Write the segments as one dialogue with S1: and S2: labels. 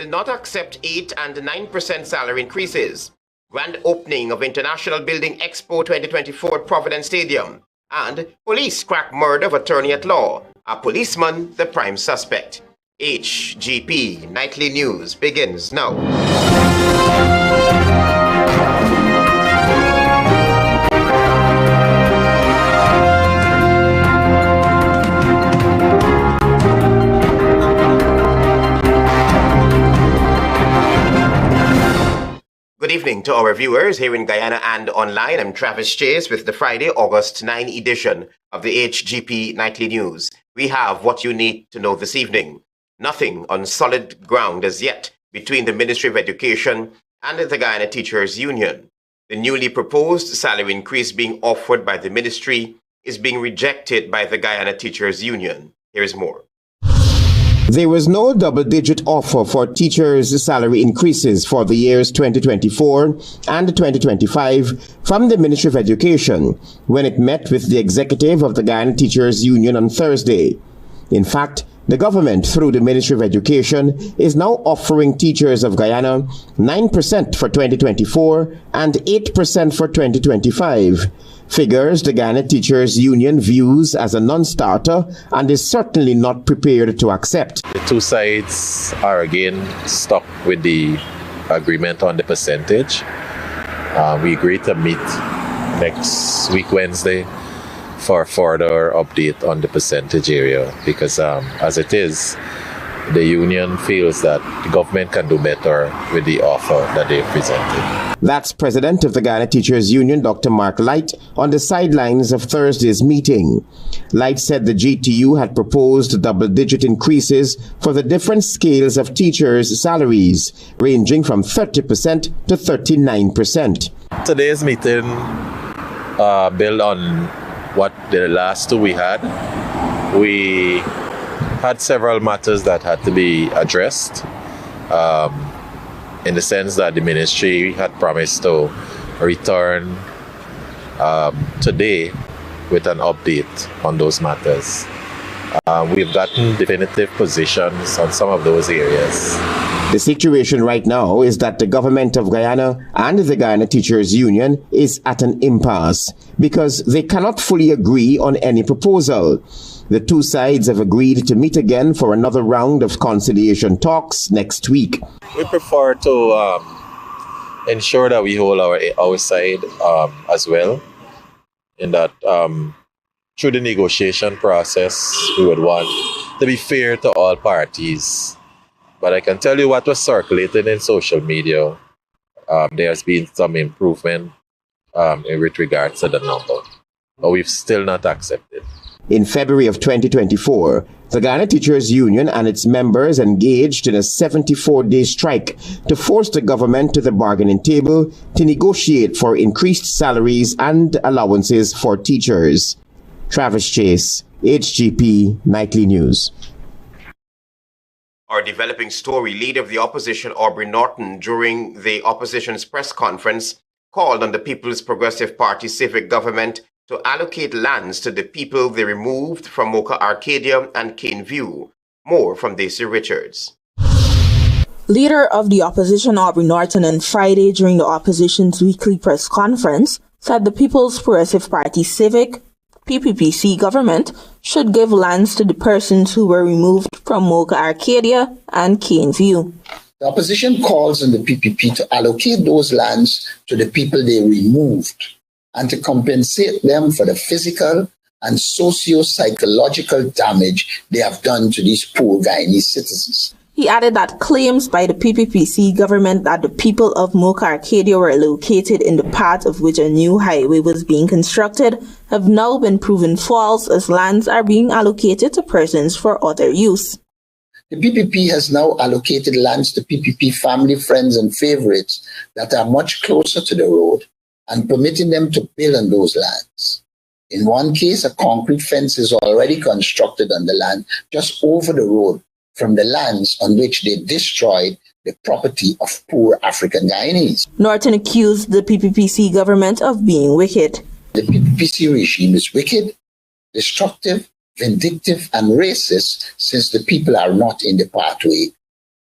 S1: will not accept 8 and 9% salary increases. Grand opening of International Building Expo 2024 at Providence Stadium. And police crack murder of attorney at law. A policeman, the prime suspect. HGP Nightly News begins now. Good evening to our viewers here in Guyana and online. I'm Travis Chase with the Friday, August 9 edition of the HGP Nightly News. We have what you need to know this evening. Nothing on solid ground as yet between the Ministry of Education and the Guyana Teachers Union. The newly proposed salary increase being offered by the ministry is being rejected by the Guyana Teachers Union. Here is more. There was no double-digit offer for teachers' salary increases for the years 2024 and 2025 from the Ministry of Education when it met with the executive of the Guyana Teachers Union on Thursday. In fact, the government, through the Ministry of Education, is now offering teachers of Guyana 9% for 2024 and 8% for 2025. Figures the Guyana Teachers Union views as a non-starter and is certainly not prepared to accept.
S2: The two sides are again stuck with the agreement on the percentage. We agreed to meet next week, Wednesday, for further update on the percentage area because as it is, the union feels that the government can do better with the offer that they presented.
S1: That's President of the Guyana Teachers Union, Dr. Mark Light, on the sidelines of Thursday's meeting. Light said the GTU had proposed double-digit increases for the different scales of teachers' salaries, ranging from 30% to 39%.
S2: Today's meeting built on what the last two we had. We had several matters that had to be addressed in the sense that the ministry had promised to return today with an update on those matters. We've gotten definitive positions on some of those areas.
S1: The situation right now is that the government of Guyana and the Guyana Teachers Union is at an impasse because they cannot fully agree on any proposal. The two sides have agreed to meet again for another round of conciliation talks next week.
S2: We prefer to ensure that we hold our side as well, in that through the negotiation process, we would want to be fair to all parties. But I can tell you what was circulated in social media, there has been some improvement with regards to the number, but we've still not accepted.
S1: In February of 2024, the Guyana Teachers Union and its members engaged in a 74-day strike to force the government to the bargaining table to negotiate for increased salaries and allowances for teachers. Travis Chase, HGP Nightly News. Our developing story, leader of the opposition, Aubrey Norton, during the opposition's press conference, called on the People's Progressive Party civic government to allocate lands to the people they removed from Mocha Arcadia and Cane View. More from Daisy Richards.
S3: Leader of the opposition Aubrey Norton on Friday during the opposition's weekly press conference said the People's Progressive Party civic PPPC government should give lands to the persons who were removed from Mocha Arcadia and Cane View.
S4: The opposition calls on the PPP to allocate those lands to the people they removed and to compensate them for the physical and socio-psychological damage they have done to these poor Guyanese citizens.
S3: He added that claims by the PPPC government that the people of Mocha Arcadia were located in the part of which a new highway was being constructed have now been proven false as lands are being allocated to persons for other use.
S4: The PPP has now allocated lands to PPP family, friends and favorites that are much closer to the road and permitting them to build on those lands. In one case, a concrete fence is already constructed on the land just over the road from the lands on which they destroyed the property of poor African Guyanese.
S3: Norton accused the PPPC government of being wicked.
S4: The PPPC regime is wicked, destructive, vindictive, and racist since the people are not in the pathway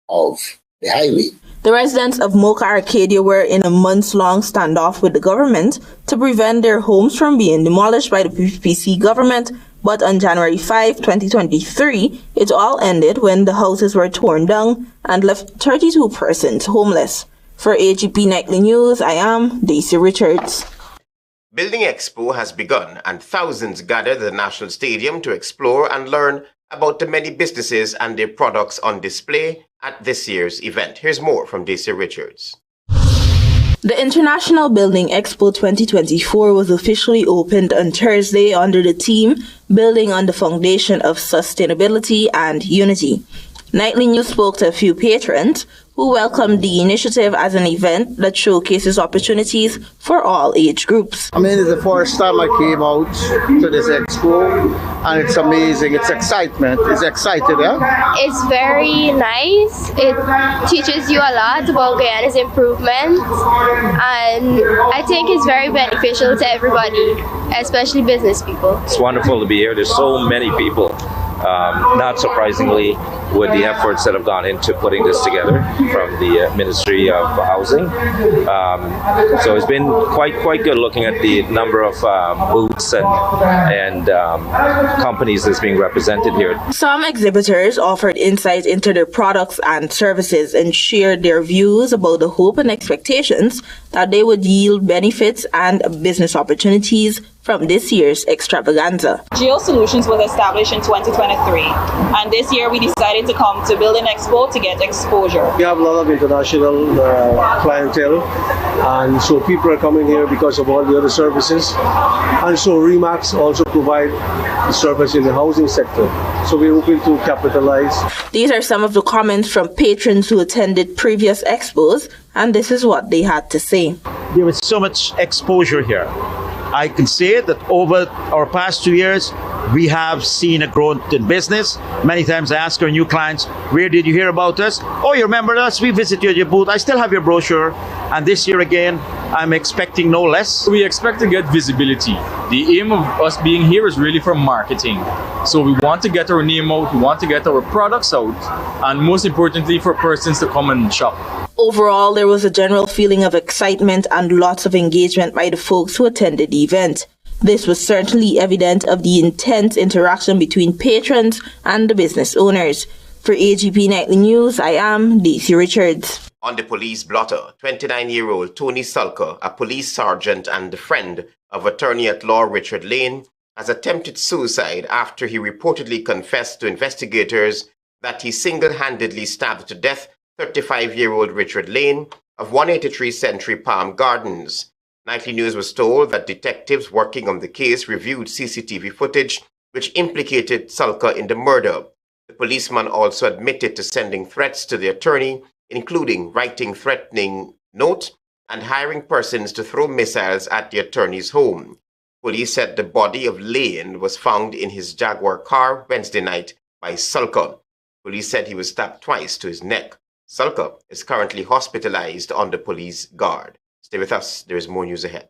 S4: of the highway.
S3: The residents of Mocha Arcadia were in a months-long standoff with the government to prevent their homes from being demolished by the PPPC government, but on January 5, 2023, it all ended when the houses were torn down and left 32 persons homeless. For HGP Nightly News, I am Daisy Richards.
S1: Building Expo has begun and thousands gathered at the National Stadium to explore and learn about the many businesses and their products on display at this year's event. Here's more from Daisy Richards.
S3: The International Building Expo 2024 was officially opened on Thursday under the theme Building on the Foundation of Sustainability and Unity. Nightly News spoke to a few patrons who welcomed the initiative as an event that showcases opportunities for all age groups.
S5: I mean, it's the first time I came out to this expo, and it's amazing. It's excitement. It's exciting, yeah?
S6: It's very nice. It teaches you a lot about Guyana's improvement, and I think it's very beneficial to everybody, especially business people.
S7: It's wonderful to be here. There's so many people. Not surprisingly, with the efforts that have gone into putting this together from the Ministry of Housing. So it's been quite good looking at the number of booths and companies that's being represented here.
S3: Some exhibitors offered insight into their products and services and shared their views about the hope and expectations that they would yield benefits and business opportunities from this year's extravaganza.
S8: Geo Solutions was established in 2023, and this year we decided to come to Building Expo to get exposure.
S9: We have a lot of international clientele, and so people are coming here because of all the other services. And so REMAX also provide the service in the housing sector. So we're hoping to capitalize.
S3: These are some of the comments from patrons who attended previous expos, and this is what they had to say.
S10: There was so much exposure here. I can say that over our past 2 years, we have seen a growth in business. Many times I ask our new clients, where did you hear about us? Oh, you remember us? We visited you at your booth. I still have your brochure. And this year again, I'm expecting no less.
S11: We expect to get visibility. The aim of us being here is really for marketing. So we want to get our name out, we want to get our products out, and most importantly for persons to come and shop.
S3: Overall, there was a general feeling of excitement and lots of engagement by the folks who attended the event. This was certainly evident of the intense interaction between patrons and the business owners. For HGP Nightly News, I am Daisy Richards.
S1: On the police blotter, 29-year-old Tony Sulker, a police sergeant and the friend of attorney-at-law Richard Lane, has attempted suicide after he reportedly confessed to investigators that he single-handedly stabbed to death 35-year-old Richard Lane of 183 Century Palm Gardens. Nightly News was told that detectives working on the case reviewed CCTV footage which implicated Sulker in the murder. The policeman also admitted to sending threats to the attorney, including writing threatening note and hiring persons to throw missiles at the attorney's home. Police said the body of Lane was found in his Jaguar car Wednesday night by Sulker. Police said he was stabbed twice to his neck. Sulker is currently hospitalized on the police guard. Stay with us, there is more news ahead.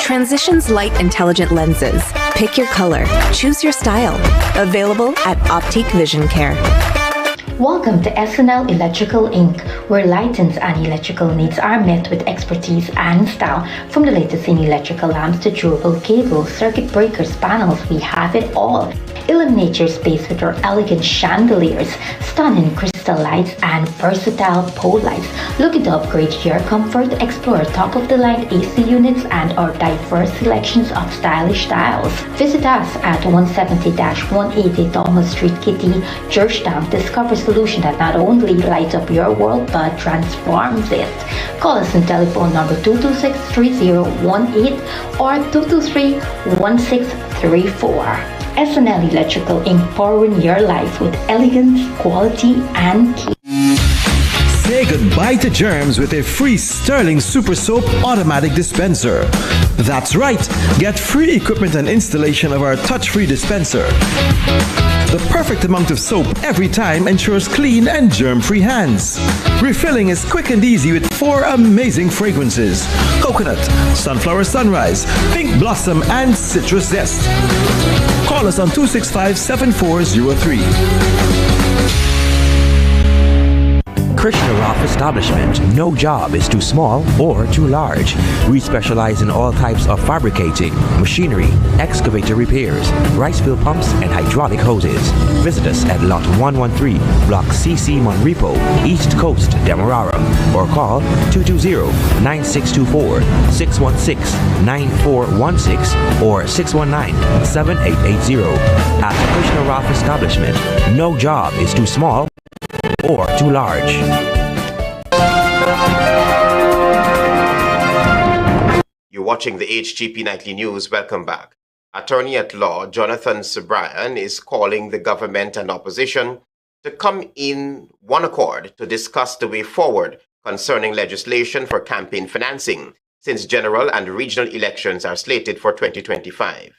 S12: Transitions Light Intelligent Lenses. Pick your color. Choose your style. Available at Optique Vision Care.
S13: Welcome to SNL Electrical Inc., where lighting's and electrical needs are met with expertise and style. From the latest in electrical lamps to durable cables, circuit breakers, panels, we have it all. Illuminate your space with our elegant chandeliers, stunning crystal crystal lights, and versatile pole lights. Looking to upgrade your comfort? Explore top-of-the-line AC units and our diverse selections of stylish styles. Visit us at 170-180 Thomas Street, Kitty, Georgetown. Discover a solution that not only lights up your world but transforms it. Call us on telephone number 226-3018 or 223-1634. SNL Electrical Inc. powering your life with elegance, quality, and care.
S14: Say goodbye to germs with a free Sterling Super Soap automatic dispenser. That's right, get free equipment and installation of our touch-free dispenser. The perfect amount of soap every time ensures clean and germ-free hands. Refilling is quick and easy with 4 amazing fragrances: coconut, sunflower sunrise, pink blossom, and citrus zest. Call us on 265-7403.
S15: Krishna Rock Establishment. No job is too small or too large. We specialize in all types of fabricating, machinery, excavator repairs, rice field pumps, and hydraulic hoses. Visit us at Lot 113, Block CC Monrepo, East Coast, Demerara, or call 220-9624, 616-9416, or 619-7880. At Krishna Rock Establishment, no job is too small or too large.
S1: You're watching the HGP Nightly News. Welcome back. Attorney at Law Jonathan Sobrian is calling the government and opposition to come in one accord to discuss the way forward concerning legislation for campaign financing, since general and regional elections are slated for 2025.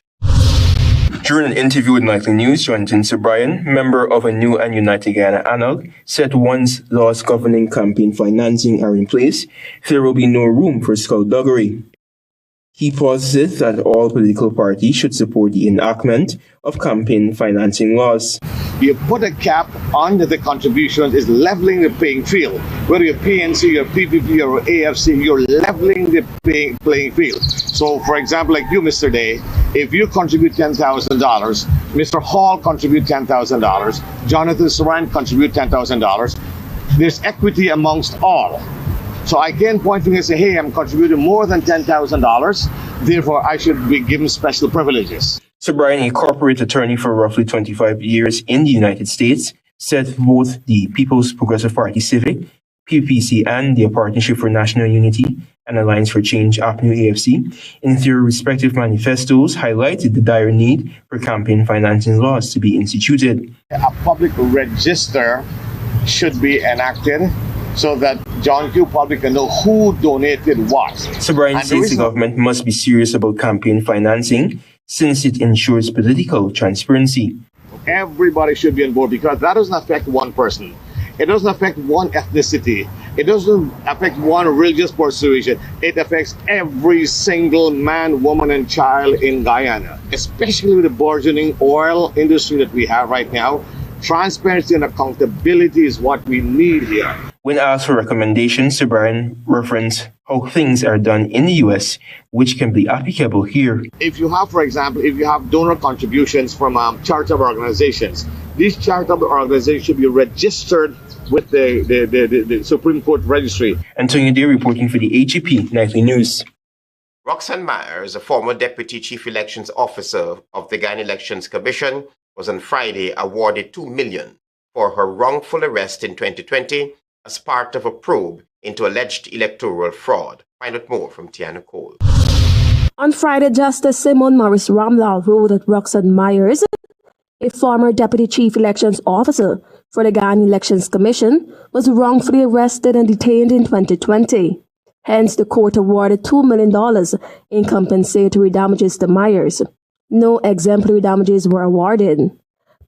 S16: During an interview with Nightly News, Jonathan Sobrian, member of a new and United Guyana analog, said once laws governing campaign financing are in place, there will be no room for skullduggery. He posits that all political parties should support the enactment of campaign financing laws.
S17: You put a cap on the contributions is leveling the playing field. Whether you're PNC, you're PPP, or AFC, you're leveling the playing field. So, for example, like you, Mr. Day, if you contribute $10,000, Mr. Hall contribute $10,000, Jonathan Sobrian contribute $10,000, there's equity amongst all. So I can point to him and say, hey, I'm contributing more than $10,000, therefore I should be given special privileges.
S16: Sobrian, a corporate attorney for roughly 25 years in the United States, said both the People's Progressive Party Civic, PPC, and the Partnership for National Unity and Alliance for Change, APNU AFC, in their respective manifestos, highlighted the dire need for campaign financing laws to be instituted.
S17: A public register should be enacted so that John Q. Public can know who donated what.
S16: Sobrian says the government must be serious about campaign financing since it ensures political transparency.
S17: Everybody should be on board because that doesn't affect one person. It doesn't affect one ethnicity. It doesn't affect one religious persuasion. It affects every single man, woman, and child in Guyana, especially with the burgeoning oil industry that we have right now. Transparency and accountability is what we need here.
S16: When asked for recommendations, Sobrian referenced how things are done in the U.S., which can be applicable here.
S17: If you have, for example, if you have donor contributions from charitable organizations, these charitable organizations should be registered with the Supreme Court registry.
S1: Antonio Day reporting for the HGP Nightly News. Roxanne Myers, a former Deputy Chief Elections Officer of the Guyana Elections Commission, was on Friday awarded $2 million for her wrongful arrest in 2020 as part of a probe into alleged electoral fraud. Find out more from Tiana Cole.
S18: On Friday, Justice Simon Morris Ramlal ruled that Roxanne Myers, a former Deputy Chief Elections Officer for the Guyana Elections Commission, was wrongfully arrested and detained in 2020. Hence, the court awarded $2 million in compensatory damages to Myers. No exemplary damages were awarded.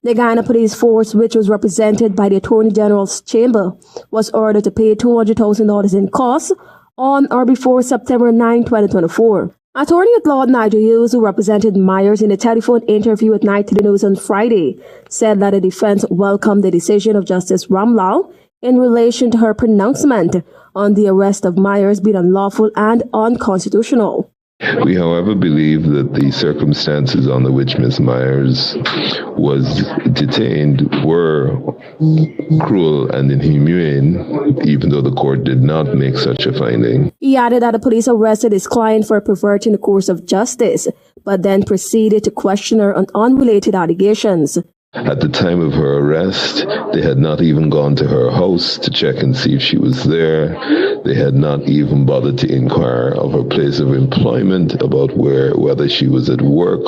S18: The Guyana Police Force, which was represented by the Attorney General's Chamber, was ordered to pay $200,000 in costs on or before September 9, 2024. Attorney at Law Nigel Hughes, who represented Myers in a telephone interview with Nightly News on Friday, said that the defense welcomed the decision of Justice Ramlal in relation to her pronouncement on the arrest of Myers being unlawful and unconstitutional.
S19: We, however, believe that the circumstances under which Ms. Myers was detained were cruel and inhumane, even though the court did not make such a finding.
S18: He added that the police arrested his client for perverting the course of justice, but then proceeded to question her on unrelated allegations.
S19: At the time of her arrest, they had not even gone to her house to check and see if she was there. They had not even bothered to inquire of her place of employment about whether she was at work.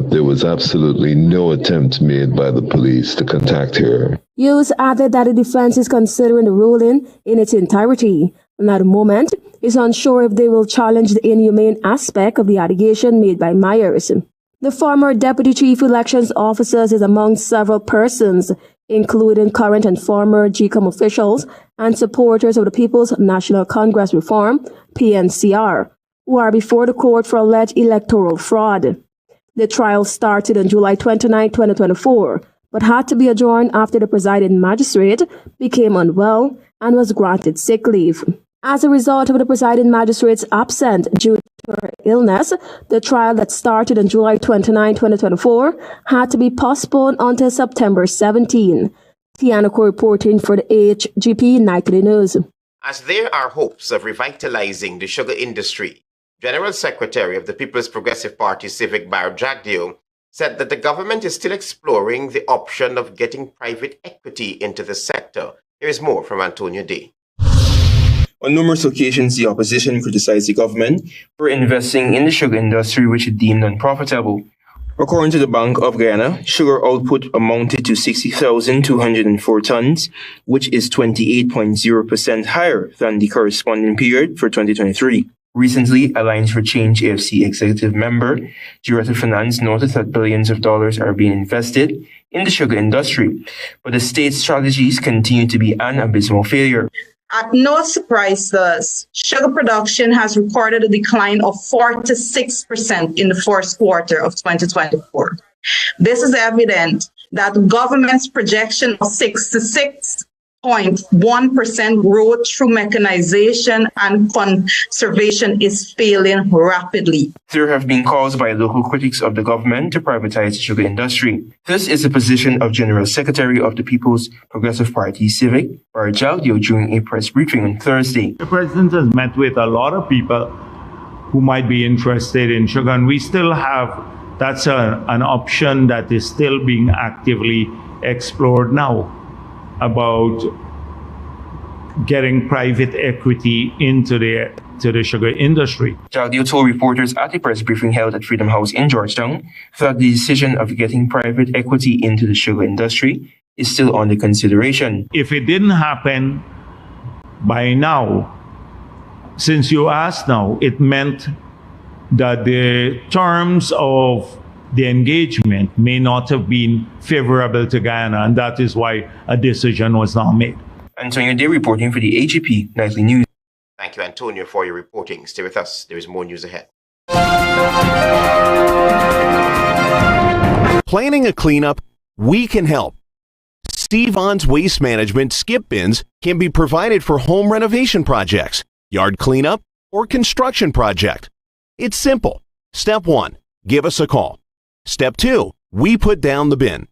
S19: There was absolutely no attempt made by the police to contact her.
S18: Hughes added that the defense is considering the ruling in its entirety, and at the moment is unsure if they will challenge the inhumane aspect of the allegation made by Myers. The former Deputy Chief Elections Officer is among several persons, including current and former GCOM officials and supporters of the People's National Congress Reform, PNCR, who are before the court for alleged electoral fraud. The trial started on July 29, 2024, but had to be adjourned after the presiding magistrate became unwell and was granted sick leave. As a result of the presiding magistrate's absence due to her illness, the trial that started on July 29, 2024 had to be postponed until September 17. Tianako reporting for the HGP Nightly News.
S1: As there are hopes of revitalizing the sugar industry, General Secretary of the People's Progressive Party Civic Bar Jagdeo said that the government is still exploring the option of getting private equity into the sector. Here is more from Antonio Day.
S16: On numerous occasions, the opposition criticized the government for investing in the sugar industry, which it deemed unprofitable. According to the Bank of Guyana, sugar output amounted to 60,204 tons, which is 28.0% higher than the corresponding period for 2023. Recently, Alliance for Change AFC executive member Director Finance noted that billions of dollars are being invested in the sugar industry, but the state's strategies continue to be an abysmal failure.
S20: At no surprise to us, sugar production has recorded a decline of 46% in the first quarter of 2024. This is evident that the government's projection of 66.1% growth through mechanization and conservation is failing rapidly.
S16: There have been calls by local critics of the government to privatize the sugar industry. This is the position of General Secretary of the People's Progressive Party Civic Bar Jagdeo during a press briefing on Thursday.
S21: The president has met with a lot of people who might be interested in sugar, and we still have, that's an option that is still being actively explored now, about getting private equity into the sugar industry.
S16: Jagdeo told reporters at a press briefing held at Freedom House in Georgetown that the decision of getting private equity into the sugar industry is still under consideration.
S21: If it didn't happen by now, since you asked now, it meant that the terms of the engagement may not have been favorable to Guyana, and that is why a decision was not made.
S16: Antonio Day reporting for the HGP Nightly News.
S1: Thank you, Antonio, for your reporting. Stay with us. There is more news ahead.
S22: Planning a cleanup? We can help. Stevon's Waste Management skip bins can be provided for home renovation projects, yard cleanup, or construction project. It's simple. Step 1, give us a call. Step 2, we put down the bin.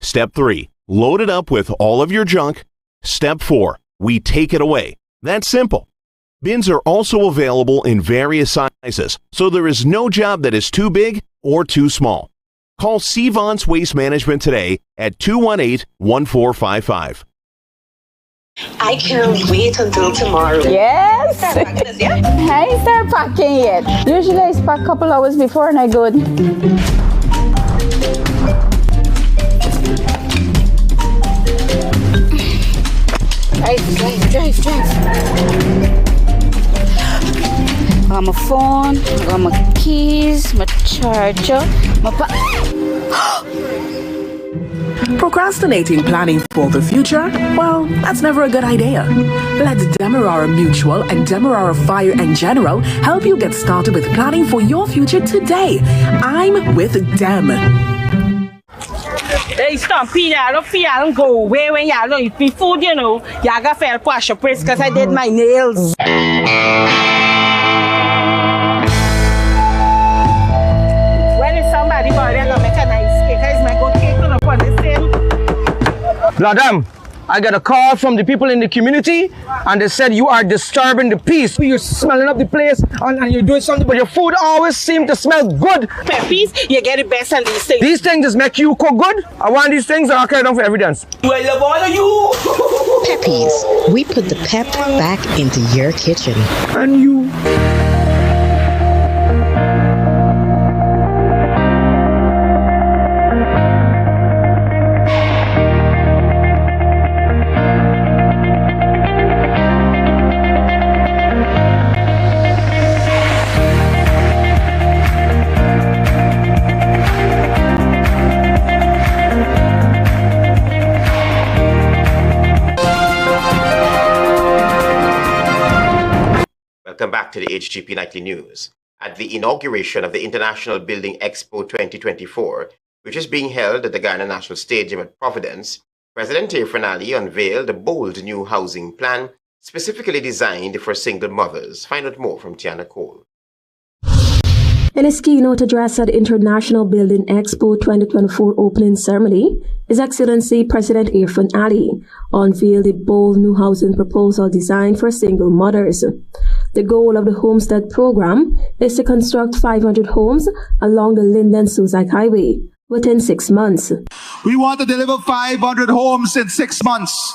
S22: Step 3, load it up with all of your junk. Step 4, we take it away. That's simple. Bins are also available in various sizes, so there is no job that is too big or too small. Call Stevon's Waste Management today at 218-1455.
S23: I can't wait until tomorrow.
S24: Yes. I start packing yet. Usually I pack a couple hours before and I go. Drive. I got my phone, I got my keys, my charger, my
S25: Procrastinating planning for the future? Well, that's never a good idea. Let Demerara Mutual and Demerara Fire and General help you get started with planning for your future today. I'm with Dem.
S26: Hey, stop, I don't go away when you don't eat food, you know. You got fair wash your place because I did my nails.
S2: Madam, I got a call from the people in the community and they said you are disturbing the peace. You're smelling up the place and you're doing something, but your food always seems to smell good.
S26: Peppies, you get the best on these things.
S2: These things just make you cook good. I want these things and I'll carry them for evidence.
S4: I love all of you.
S5: Peppies, we put the pep back into your kitchen.
S2: And you.
S1: Welcome back to the HGP Nightly News. At the inauguration of the International Building Expo 2024, which is being held at the Guyana National Stadium at Providence, President Irfan Ali unveiled a bold new housing plan specifically designed for single mothers. Find out more from Tiana Cole.
S18: In his keynote address at the International Building Expo 2024 opening ceremony, His Excellency President Irfan Ali unveiled a bold new housing proposal designed for single mothers. The goal of the Homestead program is to construct 500 homes along the Linden-Suzac Highway within 6 months.
S6: We want to deliver 500 homes in 6 months.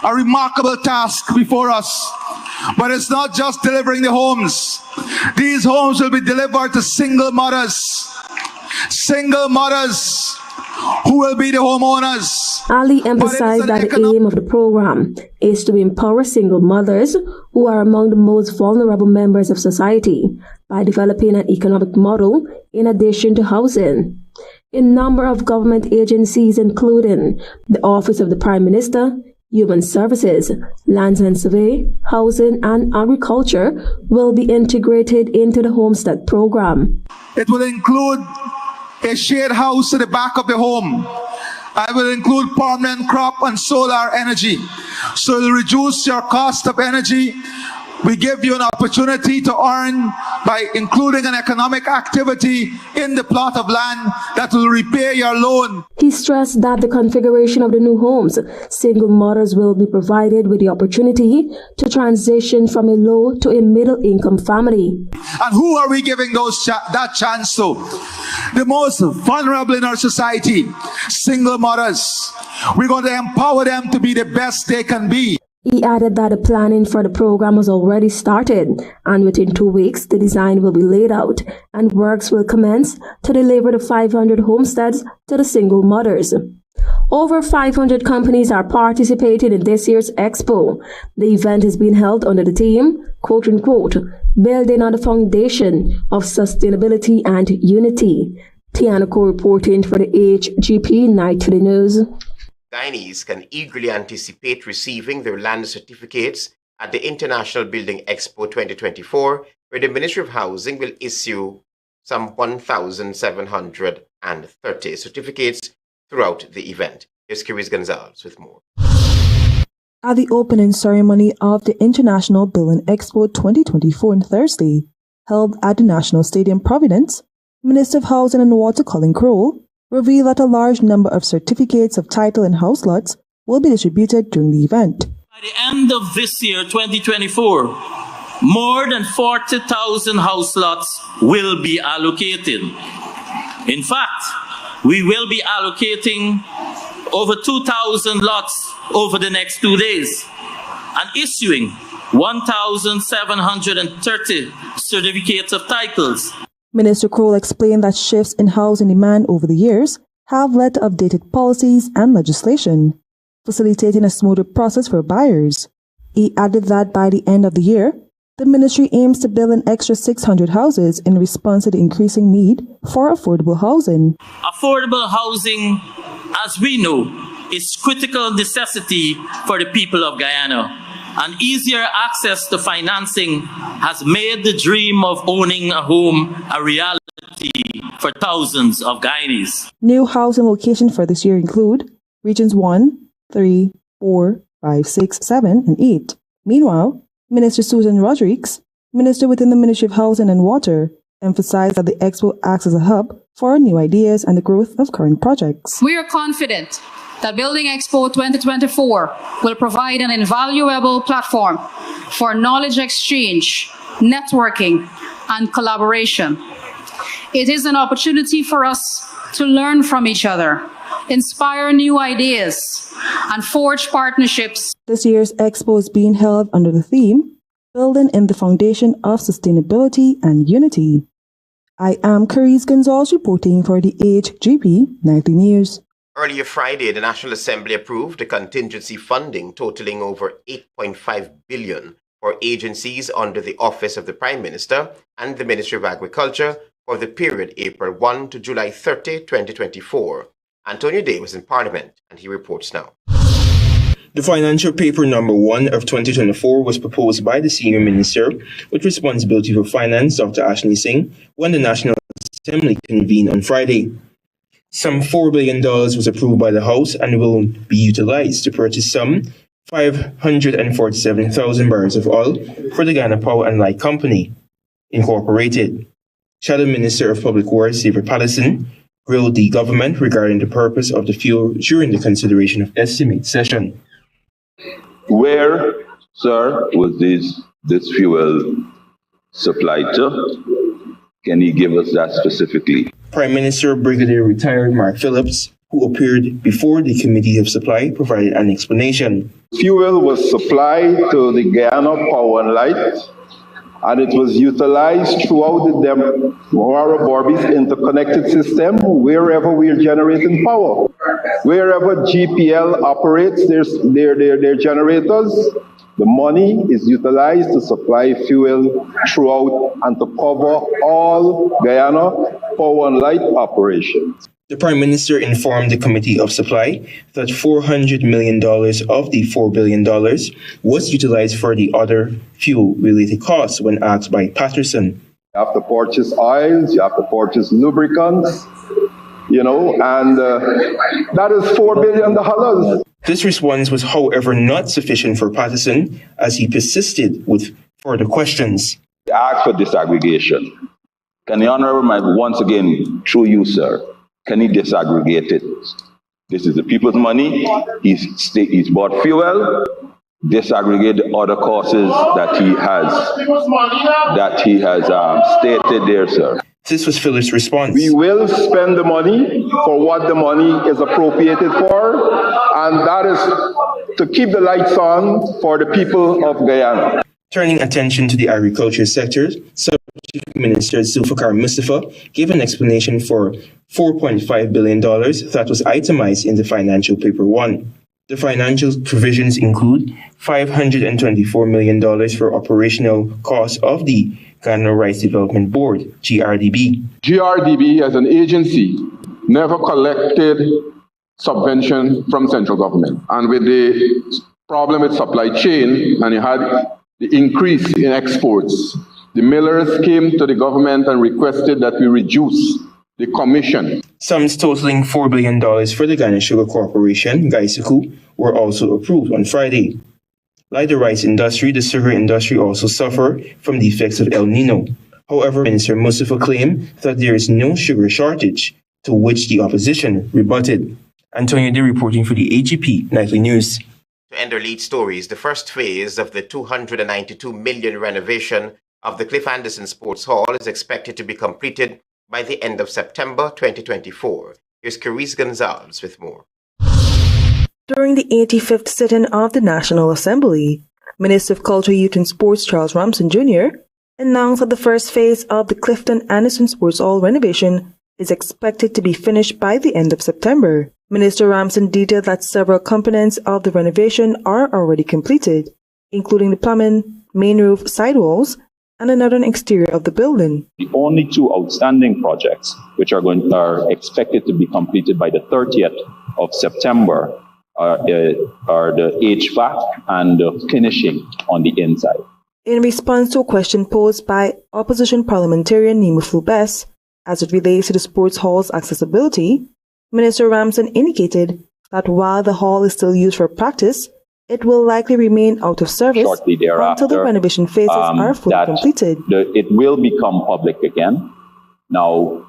S6: A remarkable task before us. But it's not just delivering the homes. These homes will be delivered to single mothers. Single mothers who will be the homeowners.
S18: Ali emphasized that the aim of the program is to empower single mothers who are among the most vulnerable members of society by developing an economic model in addition to housing. A number of government agencies, including the Office of the Prime Minister, Human Services, Lands and Survey, Housing and Agriculture will be integrated into the Homestead program.
S6: It will include a shade house at the back of the home. I will include permanent crop and solar energy. So it will reduce your cost of energy. We give you an opportunity to earn by including an economic activity in the plot of land that will repay your loan.
S18: He stressed that the configuration of the new homes, single mothers will be provided with the opportunity to transition from a low to a middle income family.
S6: And who are we giving that chance to? The most vulnerable in our society, single mothers. We're going to empower them to be the best they can be.
S18: He added that the planning for the program was already started, and within 2 weeks, the design will be laid out and works will commence to deliver the 500 homesteads to the single mothers. Over 500 companies are participating in this year's expo. The event is being held under the theme, quote unquote, building on the foundation of sustainability and unity. Tiana Cole reporting for the HGP Nightly News.
S1: Guyanese can eagerly anticipate receiving their land certificates at the International Building Expo 2024, where the Ministry of Housing will issue some 1,730 certificates throughout the event. Here's Kiris Gonzalez with more.
S7: At the opening ceremony of the International Building Expo 2024 on Thursday, held at the National Stadium Providence, Minister of Housing and Water Colin Crowell revealed that a large number of certificates of title and house lots will be distributed during the event.
S8: By the end of this year, 2024, more than 40,000 house lots will be allocated. In fact, we will be allocating over 2,000 lots over the next 2 days and issuing 1,730 certificates of titles.
S7: Minister Crowell explained that shifts in housing demand over the years have led to updated policies and legislation, facilitating a smoother process for buyers. He added that by the end of the year, the ministry aims to build an extra 600 houses in response to the increasing need for affordable housing.
S8: Affordable housing, as we know, is critical necessity for the people of Guyana. And easier access to financing has made the dream of owning a home a reality for thousands of Guyanese.
S7: New housing locations for this year include Regions 1, 3, 4, 5, 6, 7, and 8. Meanwhile, Minister Susan Rodriguez, Minister within the Ministry of Housing and Water, emphasized that the expo acts as a hub for new ideas and the growth of current projects.
S27: We are confident
S3: that Building Expo 2024 will provide an invaluable platform for knowledge exchange, networking, and collaboration. It is an opportunity for us to learn from each other, inspire new ideas, and forge partnerships.
S7: This year's expo is being held under the theme, Building in the Foundation of Sustainability and Unity. I am Carice Gonzalez reporting for the HGP Nightly News.
S1: Earlier Friday, the National Assembly approved a contingency funding totaling over $8.5 billion for agencies under the Office of the Prime Minister and the Ministry of Agriculture for the period April 1 to July 30, 2024. Antonio Day was in Parliament, and he reports now.
S16: The financial paper number 1 of 2024 was proposed by the Senior Minister with responsibility for finance, Dr. Ashley Singh, when the National Assembly convened on Friday. Some $4 billion was approved by the House and will be utilized to purchase some 547,000 barrels of oil for the Guyana Power and Light Company, Incorporated. Shadow Minister of Public Works, David Patterson, grilled the government regarding the purpose of the fuel during the consideration of estimate session.
S4: Where, sir, was this fuel supplied to? Can you give us that specifically?
S16: Prime Minister Brigadier Retired Mark Phillips, who appeared before the Committee of Supply, provided an explanation.
S4: Fuel was supplied to the Guyana Power and Light, and it was utilized throughout the Moraborbi's interconnected system wherever we are generating power. Wherever GPL operates their generators, the money is utilized to supply fuel throughout and to cover all Guyana Power and Light operations.
S16: The Prime Minister informed the Committee of Supply that $400 million of the $4 billion was utilized for the other fuel-related costs when asked by Patterson.
S4: You have to purchase oils, you have to purchase lubricants, and that is $4 billion.
S16: This response was, however, not sufficient for Patterson as he persisted with further questions.
S4: Ask for disaggregation. Can the Honourable Member, once again, through you, sir, can he disaggregate it? This is the people's money. He's bought fuel. Disaggregate the other costs that he has stated there, sir.
S16: This was Phillips' response.
S4: We will spend the money for what the money is appropriated for, and that is to keep the lights on for the people of Guyana.
S16: Turning attention to the agriculture sector, Subject Minister Zulfikar Mustafa gave an explanation for $4.5 billion that was itemized in the financial paper 1. The financial provisions include $524 million for operational costs of the Guyana Rice Development Board, GRDB.
S9: GRDB as an agency never collected subvention from central government. And with the problem with supply chain, and you had the increase in exports, the millers came to the government and requested that we reduce the commission.
S16: Sums totaling $4 billion for the Ghana Sugar Corporation, Gaisuku, were also approved on Friday. Like the rice industry, the sugar industry also suffer from the effects of El Nino. However, Minister Mustafa claimed that there is no sugar shortage, to which the opposition rebutted. Antonio Day reporting for the HGP Nightly News.
S1: To end our lead stories, the first phase of the $292 million renovation of the Cliff Anderson Sports Hall is expected to be completed by the end of September 2024. Here's Carice Gonzalez with more.
S7: During the 85th sitting of the National Assembly, Minister of Culture, Youth and Sports Charles Ramson Jr. announced that the first phase of the Clifton Anderson Sports Hall renovation is expected to be finished by the end of September. Minister Ramson detailed that several components of the renovation are already completed, including the plumbing, main roof, sidewalls, and another exterior of the building.
S10: The only two outstanding projects which are expected to be completed by the 30th of September are the HVAC and the finishing on the inside.
S7: In response to a question posed by opposition parliamentarian Nima Fulbess as it relates to the sports hall's accessibility, Minister Ramson indicated that while the hall is still used for practice, it will likely remain out of service
S10: shortly thereafter,
S7: until the renovation phases are fully completed.
S10: It will become public again. Now,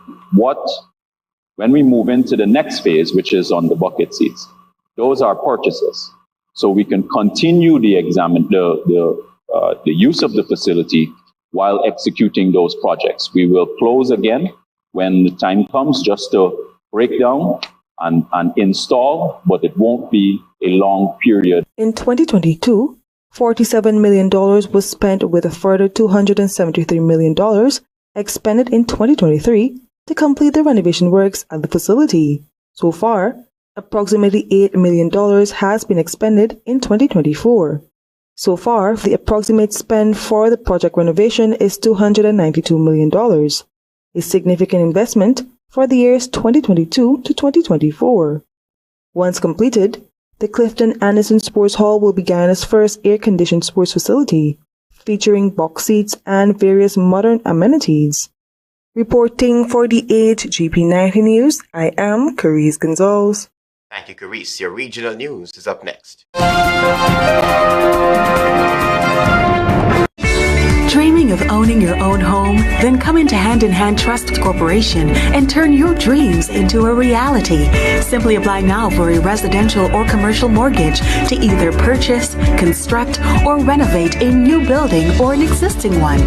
S10: when we move into the next phase, which is on the bucket seats, those are purchases. So we can continue the use of the facility while executing those projects. We will close again when the time comes just to break down and install, but it won't be a long period.
S7: In 2022, $47 million was spent, with a further $273 million expended in 2023 to complete the renovation works at the facility. So far, approximately $8 million has been expended in 2024. So far, the approximate spend for the project renovation is $292 million, a significant investment for the years 2022 to 2024. Once completed, the Clifton Anderson Sports Hall will be Guyana's first air-conditioned sports facility, featuring box seats and various modern amenities. Reporting for the HGP Nightly News, I am Carice Gonzalez.
S1: Thank you, Carice. Your regional news is up next.
S25: Dreaming of owning your own home? Then come into Hand in Hand Trust Corporation and turn your dreams into a reality. Simply apply now for a residential or commercial mortgage to either purchase, construct, or renovate a new building or an existing one.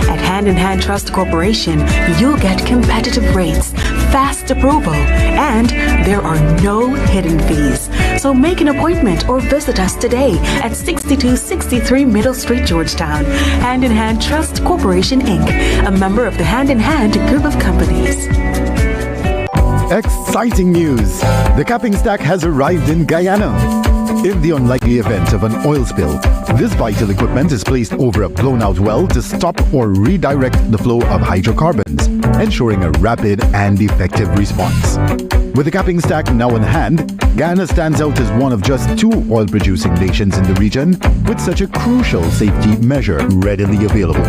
S25: At Hand in Hand Trust Corporation, you'll get competitive rates, fast approval, and there are no hidden fees. So make an appointment or visit us today at 6263 Middle Street, Georgetown. Hand in Hand Trust Corporation, Inc., a member of the Hand in Hand Group of Companies.
S11: Exciting news! The capping stack has arrived in Guyana. In the unlikely event of an oil spill, this vital equipment is placed over a blown-out well to stop or redirect the flow of hydrocarbons, ensuring a rapid and effective response. With the capping stack now in hand, Guyana stands out as one of just 2 oil-producing nations in the region with such a crucial safety measure readily available.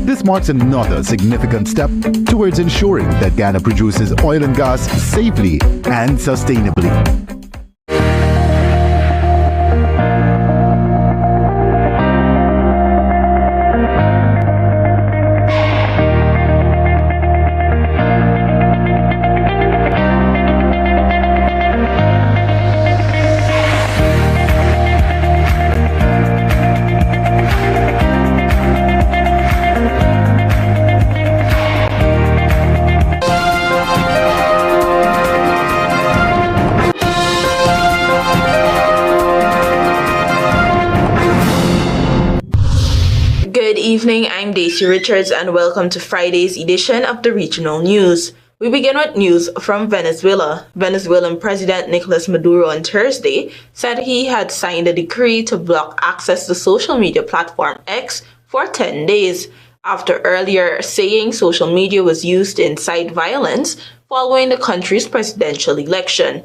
S11: This marks another significant step towards ensuring that Guyana produces oil and gas safely and sustainably.
S12: Good evening, I'm Daisy Richards and welcome to Friday's edition of the Regional News. We begin with news from Venezuela. Venezuelan President Nicolas Maduro on Thursday said he had signed a decree to block access to social media platform X for 10 days, after earlier saying social media was used to incite violence following the country's presidential election.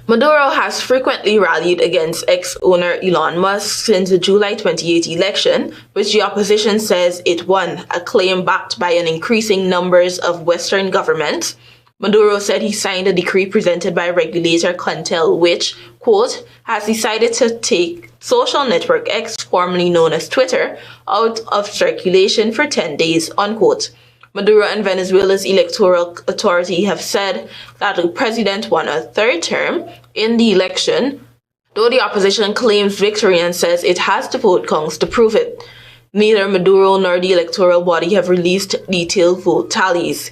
S12: Maduro has frequently rallied against ex-owner Elon Musk since the July 28 election, which the opposition says it won, a claim backed by an increasing numbers of Western governments. Maduro said he signed a decree presented by regulator Contel, which, quote, has decided to take social network X, formerly known as Twitter, out of circulation for 10 days, unquote. Maduro and Venezuela's electoral authority have said that the president won a third term in the election, though the opposition claims victory and says it has the vote counts to prove it. Neither Maduro nor the electoral body have released detailed vote tallies.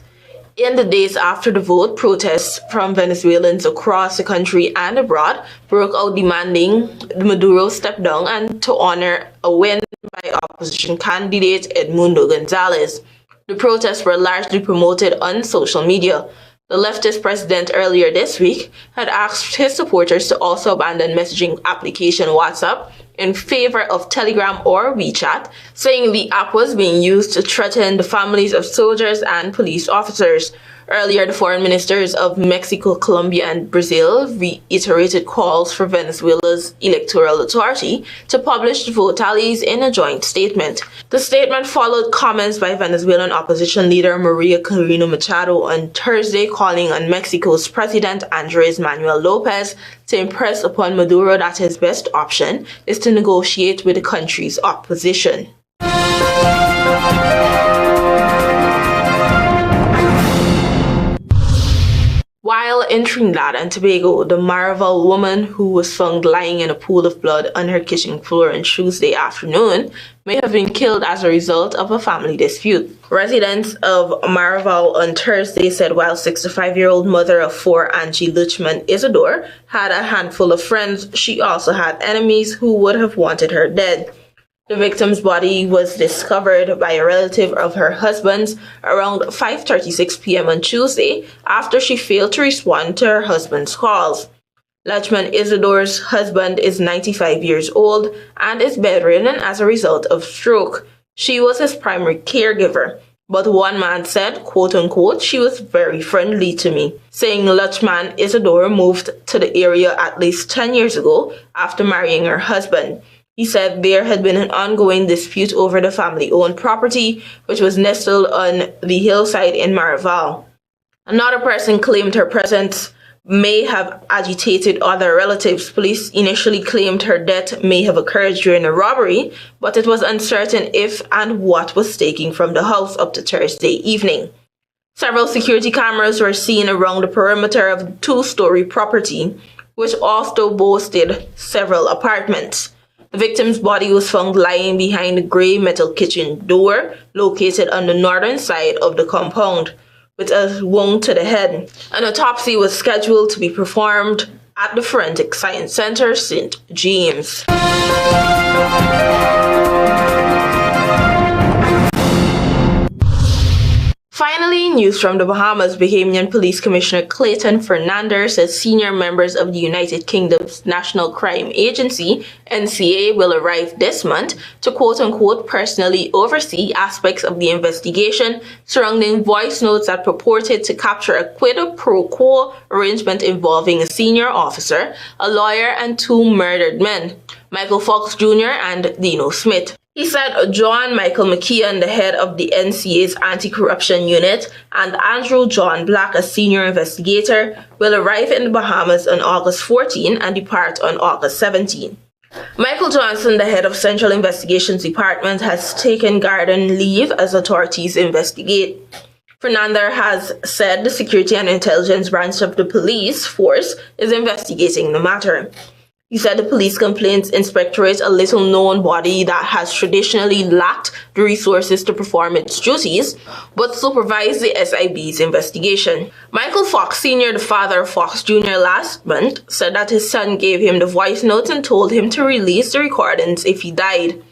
S12: In the days after the vote, protests from Venezuelans across the country and abroad broke out demanding Maduro step down and to honor a win by opposition candidate Edmundo Gonzalez. The protests were largely promoted on social media. The leftist president earlier this week had asked his supporters to also abandon messaging application WhatsApp in favor of Telegram or WeChat, saying the app was being used to threaten the families of soldiers and police officers. Earlier, the foreign ministers of Mexico, Colombia, and Brazil reiterated calls for Venezuela's electoral authority to publish the vote tallies in a joint statement. The statement followed comments by Venezuelan opposition leader Maria Corina Machado on Thursday, calling on Mexico's President Andrés Manuel López to impress upon Maduro that his best option is to negotiate with the country's opposition. While in Trinidad and Tobago, the Maraval woman who was found lying in a pool of blood on her kitchen floor on Tuesday afternoon may have been killed as a result of a family dispute. Residents of Maraval on Thursday said while 65-year-old mother of 4 Angie Luchman Isidore had a handful of friends, she also had enemies who would have wanted her dead. The victim's body was discovered by a relative of her husband's around 5:36 p.m. on Tuesday after she failed to respond to her husband's calls. Luchman Isidore's husband is 95 years old and is bedridden as a result of stroke. She was his primary caregiver, but one man said, quote-unquote, she was very friendly to me, saying Luchman Isidore moved to the area at least 10 years ago after marrying her husband. He said there had been an ongoing dispute over the family-owned property, which was nestled on the hillside in Maraval. Another person claimed her presence may have agitated other relatives. Police initially claimed her death may have occurred during a robbery, but it was uncertain if and what was taken from the house up to Thursday evening. Several security cameras were seen around the perimeter of the 2-story property, which also boasted several apartments. The victim's body was found lying behind the grey metal kitchen door located on the northern side of the compound, with a wound to the head. An autopsy was scheduled to be performed at the Forensic Science Center, St. James. Finally, news from the Bahamas. Bahamian Police Commissioner Clayton Fernandez says senior members of the United Kingdom's National Crime Agency, NCA, will arrive this month to quote-unquote personally oversee aspects of the investigation surrounding voice notes that purported to capture a quid pro quo arrangement involving a senior officer, a lawyer, and 2 murdered men, Michael Fox Jr. and Dino Smith. He said John Michael McKeon, the head of the NCA's anti-corruption unit, and Andrew John Black, a senior investigator, will arrive in the Bahamas on August 14 and depart on August 17. Michael Johnson, the head of Central Investigations Department, has taken garden leave as authorities investigate. Fernandez has said the Security and Intelligence branch of the police force is investigating the matter. He said the Police Complaints Inspectorate, a little-known body that has traditionally lacked the resources to perform its duties, but supervised the SIB's investigation. Michael Fox Sr., the father of Fox Jr., last month said that his son gave him the voice notes and told him to release the recordings if he died.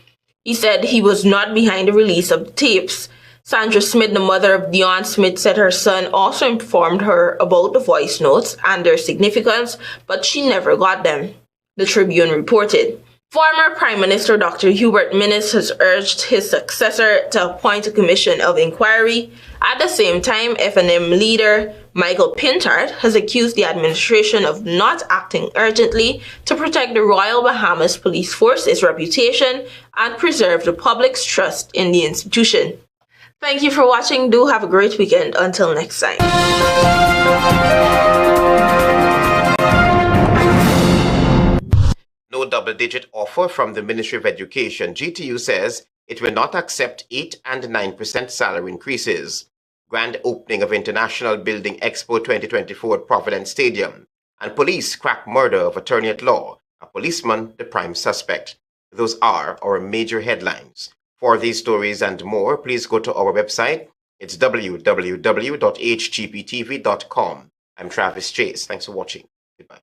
S12: He said he was not behind the release of the tapes. Sandra Smith, the mother of Dion Smith, said her son also informed her about the voice notes and their significance, but she never got them. The Tribune reported. Former Prime Minister Dr. Hubert Minnis has urged his successor to appoint a commission of inquiry. At the same time, F&M leader Michael Pintard has accused the administration of not acting urgently to protect the Royal Bahamas Police Force's reputation and preserve the public's trust in the institution. Thank you for watching. Do have a great weekend. Until next time.
S1: No double-digit offer from the Ministry of Education. GTU says it will not accept 8% and 9% salary increases. Grand opening of International Building Expo 2024 at Providence Stadium. And police crack murder of attorney-at-law. A policeman, the prime suspect. Those are our major headlines. For these stories and more, please go to our website. It's www.hgptv.com. I'm Travis Chase. Thanks for watching. Goodbye.